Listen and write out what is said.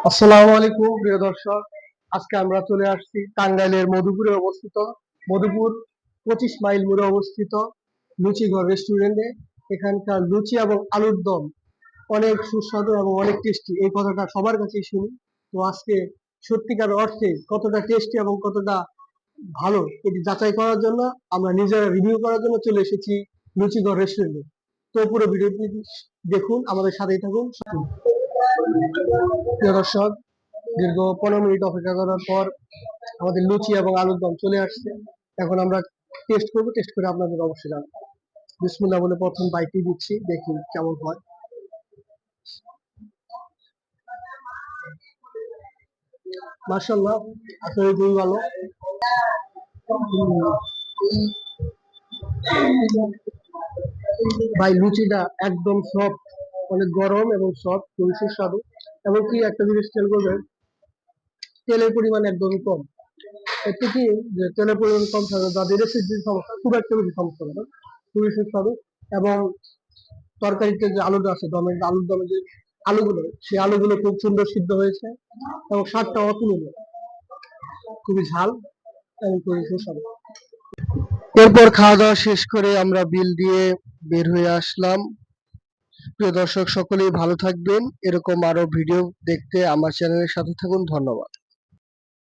আসসালামু আলাইকুম প্রিয় দর্শক। আজকে আমরা চলে আসছি টাঙ্গাইলের মধুপুরে অবস্থিত মধুপুর 25 মাইল মোড়ে অবস্থিত লুচিঘর রেস্টুরেন্টে। এখানকার লুচি এবং আলুর দম অনেক সুস্বাদু এবং অনেক টেস্টি, এই কথাটা সবার কাছেই শুনি। তো আজকে সত্যিকার অর্থে কতটা টেস্টি এবং কতটা ভালো এটি যাচাই করার জন্য আমরা নিজেরা রিভিউ করার জন্য চলে এসেছি লুচিঘর রেস্টুরেন্টে। তো পুরো ভিডিওটি দেখুন, আমাদের সাথেই থাকুন। প্রিয় দর্শক, দীর্ঘ 15 মিনিট অপেক্ষা করার পর আমাদের লুচি এবং আলুর দম চলে আসছে। এখন আমরা টেস্ট করবো, টেস্ট করে আপনাদের অবশ্যই জানাবো। বিসমিল্লাহ বলে প্রথম বাইটটি দিচ্ছি, দেখি কেমন হয়। মাশাআল্লাহ, আসলে খুবই ভালো। ভাই, লুচিটা একদম সফট, অনেক গরম এবং সফট, খুবই সুস্বাদু। এবং কি একটা জিনিস খেয়াল করবেন, তেলের পরিমাণ একদমই কম। এতে কি যে তেলের পরিমাণ কম থাকবে যাদের অ্যাসিডিটির সমস্যা, খুব একটা বেশি সমস্যা হবে না, খুবই সুস্বাদু। এবং তরকারিতে যে আলুটা আছে, আলুর দমে যে আলুগুলো, সেই আলুগুলো খুব সুন্দর সিদ্ধ হয়েছে এবং স্বাদটা অতুলনীয়, খুবই ঝাল এবং খুবই সুস্বাদু। এরপর খাওয়া দাওয়া শেষ করে আমরা বিল দিয়ে বের হয়ে আসলাম। প্রিয় দর্শক, সকলেই ভালো থাকবেন। এরকম আরো ভিডিও দেখতে আমার চ্যানেলের সাথে থাকুন। ধন্যবাদ।